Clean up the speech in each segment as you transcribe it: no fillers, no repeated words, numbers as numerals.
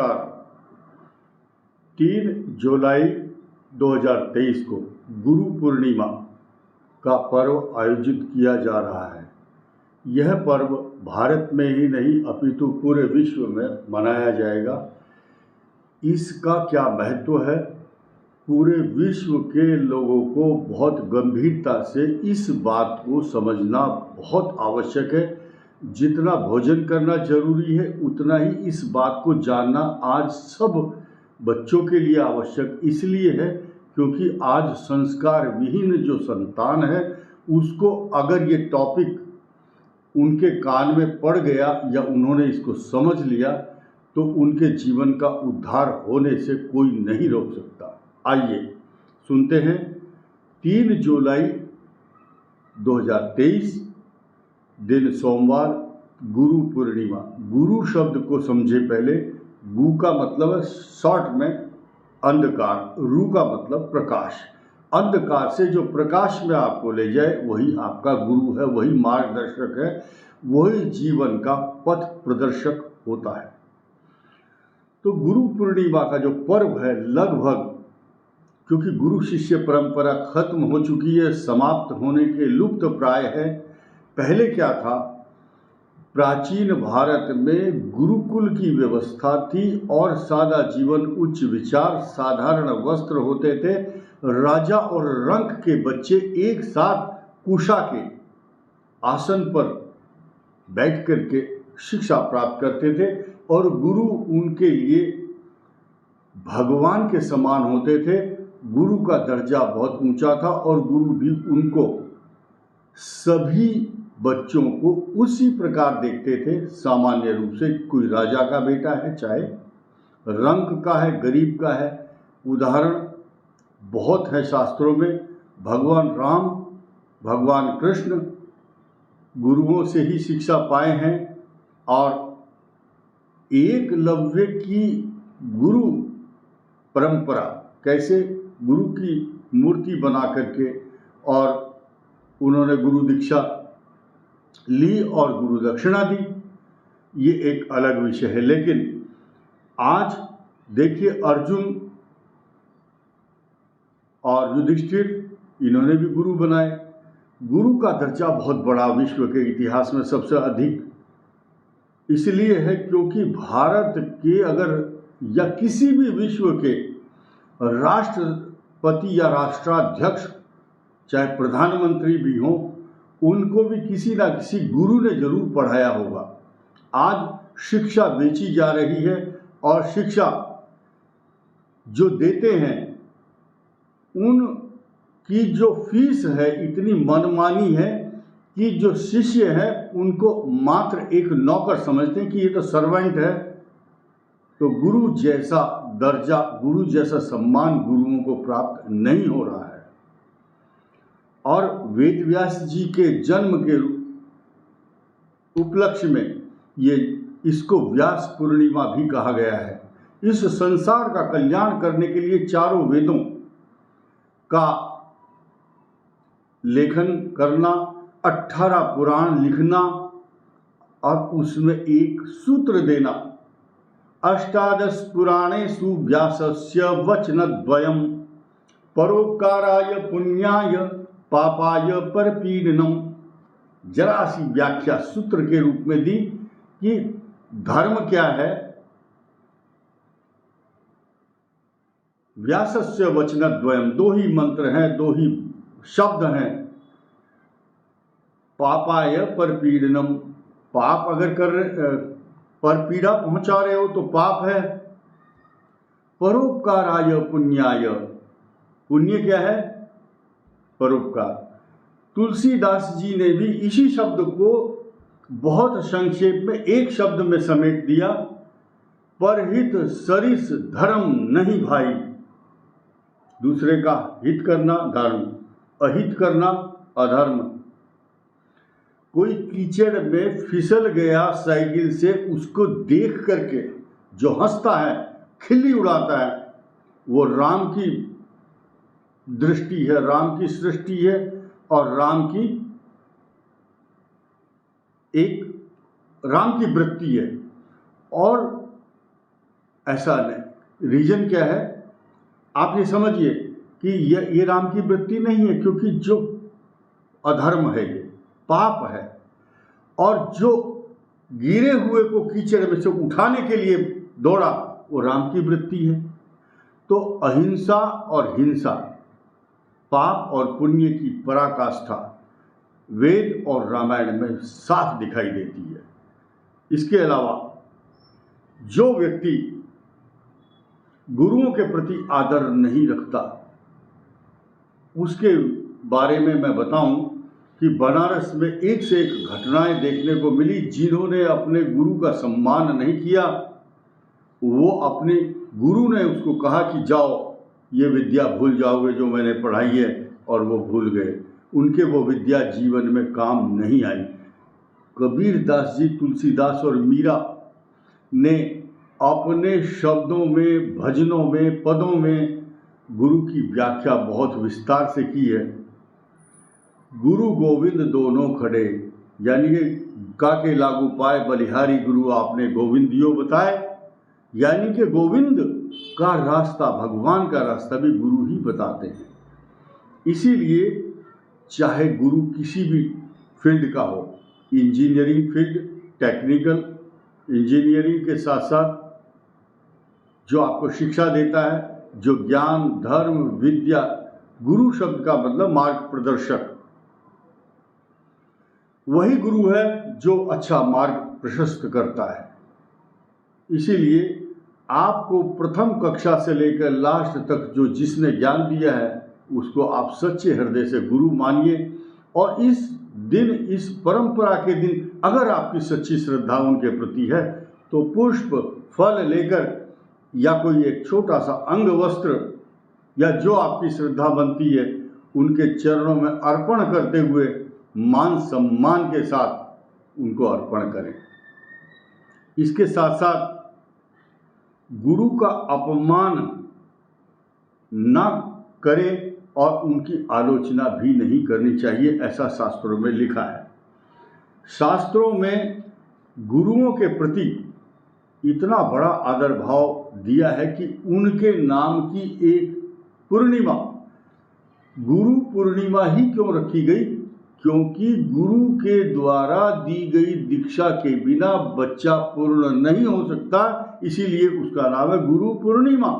नमस्कार। 3 जुलाई 2023 को गुरु पूर्णिमा का पर्व आयोजित किया जा रहा है। यह पर्व भारत में ही नहीं अपितु पूरे विश्व में मनाया जाएगा। इसका क्या महत्व है, पूरे विश्व के लोगों को बहुत गंभीरता से इस बात को समझना बहुत आवश्यक है। जितना भोजन करना जरूरी है, उतना ही इस बात को जानना आज सब बच्चों के लिए आवश्यक इसलिए है क्योंकि आज संस्कार विहीन जो संतान है उसको अगर ये टॉपिक उनके कान में पड़ गया या उन्होंने इसको समझ लिया तो उनके जीवन का उद्धार होने से कोई नहीं रोक सकता। आइए सुनते हैं 3 जुलाई 2023 दिन सोमवार, गुरु पूर्णिमा। गुरु शब्द को समझे पहले। गु का मतलब है शॉर्ट में अंधकार, रू का मतलब प्रकाश। अंधकार से जो प्रकाश में आपको ले जाए वही आपका गुरु है, वही मार्गदर्शक है, वही जीवन का पथ प्रदर्शक होता है। तो गुरु पूर्णिमा का जो पर्व है लगभग, क्योंकि गुरु शिष्य परंपरा खत्म हो चुकी है, समाप्त होने के लुप्त प्राय है। पहले क्या था, प्राचीन भारत में गुरुकुल की व्यवस्था थी और सादा जीवन, उच्च विचार, साधारण वस्त्र होते थे। राजा और रंक के बच्चे एक साथ कुशा के आसन पर बैठ करके शिक्षा प्राप्त करते थे और गुरु उनके लिए भगवान के समान होते थे। गुरु का दर्जा बहुत ऊंचा था और गुरु भी उनको सभी बच्चों को उसी प्रकार देखते थे। सामान्य रूप से कोई राजा का बेटा है, चाहे रंक का है, गरीब का है। उदाहरण बहुत है शास्त्रों में। भगवान राम, भगवान कृष्ण गुरुओं से ही शिक्षा पाए हैं और एकलव्य की गुरु परंपरा, कैसे गुरु की मूर्ति बना करके और उन्होंने गुरु दीक्षा ली और गुरु दक्षिणा दी, ये एक अलग विषय है। लेकिन आज देखिए अर्जुन और युधिष्ठिर, इन्होंने भी गुरु बनाए। गुरु का दर्जा बहुत बड़ा, विश्व के इतिहास में सबसे अधिक इसलिए है क्योंकि भारत के अगर या किसी भी विश्व के राष्ट्रपति या राष्ट्राध्यक्ष, चाहे प्रधानमंत्री भी हों, उनको भी किसी ना किसी गुरु ने जरूर पढ़ाया होगा। आज शिक्षा बेची जा रही है और शिक्षा जो देते हैं उनकी जो फीस है इतनी मनमानी है कि जो शिष्य है उनको मात्र एक नौकर समझते हैं कि ये तो सर्वेंट है। तो गुरु जैसा दर्जा, गुरु जैसा सम्मान गुरुओं को प्राप्त नहीं हो रहा है। और वेद व्यास जी के जन्म के उपलक्ष्य में ये इसको व्यास पूर्णिमा भी कहा गया है। इस संसार का कल्याण करने के लिए चारों वेदों का लेखन करना, 18 पुराण लिखना और उसमें एक सूत्र देना। अष्टादश पुराणेषु व्यासस्य वचनद्वयम् परोपकाराय पुण्याय पापाय परपीडनम। जरा सी व्याख्या सूत्र के रूप में दी कि धर्म क्या है। व्यासस्य वचनद्वयम्, 2 ही मंत्र हैं, 2 ही शब्द हैं। पापाय परपीडनम, पाप अगर पर पीड़ा पहुंचा रहे हो तो पाप है। परोपकाराय पुण्याय, पुण्य क्या है, परोपकार। तुलसीदास जी ने भी इसी शब्द को बहुत संक्षेप में एक शब्द में समेट दिया, परहित सरिस धर्म नहीं भाई। दूसरे का हित करना धर्म, अहित करना अधर्म। कोई कीचड़ में फिसल गया साइकिल से, उसको देख करके जो हंसता है, खिल्ली उड़ाता है, वो राम की दृष्टि है, राम की सृष्टि है और राम की वृत्ति है। और ऐसा नहीं। रीजन क्या है, आप ये समझिए कि ये राम की वृत्ति नहीं है, क्योंकि जो अधर्म है, ये पाप है, और जो गिरे हुए को कीचड़ में से उठाने के लिए दौड़ा वो राम की वृत्ति है। तो अहिंसा और हिंसा, पाप और पुण्य की पराकाष्ठा वेद और रामायण में साफ दिखाई देती है। इसके अलावा जो व्यक्ति गुरुओं के प्रति आदर नहीं रखता, उसके बारे में मैं बताऊं कि बनारस में एक से एक घटनाएं देखने को मिली। जिन्होंने अपने गुरु का सम्मान नहीं किया, वो अपने गुरु ने उसको कहा कि जाओ ये विद्या भूल जाओगे जो मैंने पढ़ाई है, और वो भूल गए। उनके वो विद्या जीवन में काम नहीं आई। कबीर दास जी, तुलसीदास और मीरा ने अपने शब्दों में, भजनों में, पदों में गुरु की व्याख्या बहुत विस्तार से की है। गुरु गोविंद दोनों खड़े, यानी कि काके लागू पाए बलिहारी गुरु आपने गोविंदियो बताए, यानी कि गोविंद का रास्ता, भगवान का रास्ता भी गुरु ही बताते हैं। इसीलिए चाहे गुरु किसी भी फील्ड का हो, इंजीनियरिंग फील्ड, टेक्निकल इंजीनियरिंग के साथ साथ जो आपको शिक्षा देता है, जो ज्ञान, धर्म, विद्या, गुरु शब्द का मतलब मार्ग प्रदर्शक, वही गुरु है जो अच्छा मार्ग प्रशस्त करता है। इसीलिए आपको प्रथम कक्षा से लेकर लास्ट तक जो जिसने ज्ञान दिया है, उसको आप सच्चे हृदय से गुरु मानिए। और इस दिन, इस परंपरा के दिन अगर आपकी सच्ची श्रद्धा उनके प्रति है, तो पुष्प, फल लेकर या कोई एक छोटा सा अंग वस्त्र या जो आपकी श्रद्धा बनती है, उनके चरणों में अर्पण करते हुए मान सम्मान के साथ उनको अर्पण करें। इसके साथ साथ गुरु का अपमान ना करें और उनकी आलोचना भी नहीं करनी चाहिए, ऐसा शास्त्रों में लिखा है। शास्त्रों में गुरुओं के प्रति इतना बड़ा आदर भाव दिया है कि उनके नाम की एक पूर्णिमा, गुरु पूर्णिमा ही क्यों रखी गई? क्योंकि गुरु के द्वारा दी गई दीक्षा के बिना बच्चा पूर्ण नहीं हो सकता, इसीलिए उसका नाम है गुरु पूर्णिमा।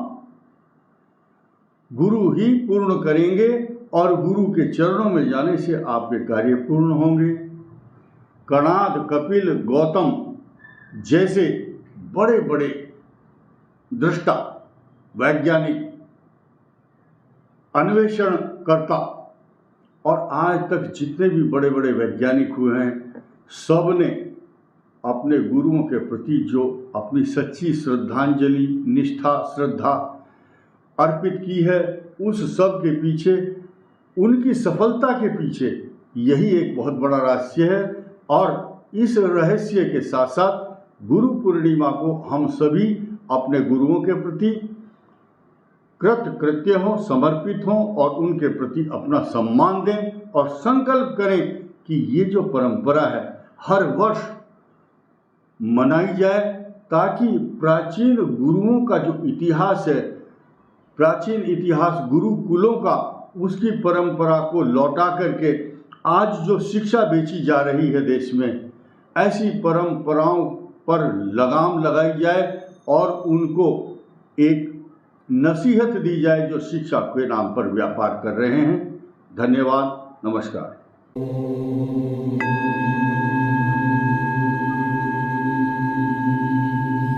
गुरु ही पूर्ण करेंगे और गुरु के चरणों में जाने से आपके कार्य पूर्ण होंगे। कणाद, कपिल, गौतम जैसे बड़े बड़े दृष्टा, वैज्ञानिक, अन्वेषणकर्ता और आज तक जितने भी बड़े बड़े वैज्ञानिक हुए हैं, सब ने अपने गुरुओं के प्रति जो अपनी सच्ची श्रद्धांजलि, निष्ठा, श्रद्धा अर्पित की है, उस सब के पीछे, उनकी सफलता के पीछे यही एक बहुत बड़ा रहस्य है। और इस रहस्य के साथ साथ गुरु पूर्णिमा को हम सभी अपने गुरुओं के प्रति कृतकृत्य हों, समर्पित हों और उनके प्रति अपना सम्मान दें और संकल्प करें कि ये जो परंपरा है हर वर्ष मनाई जाए, ताकि प्राचीन गुरुओं का जो इतिहास है, प्राचीन इतिहास गुरुकुलों का, उसकी परंपरा को लौटा करके आज जो शिक्षा बेची जा रही है देश में, ऐसी परंपराओं पर लगाम लगाई जाए और उनको एक नसीहत दी जाए जो शिक्षा के नाम पर व्यापार कर रहे हैं। धन्यवाद, नमस्कार।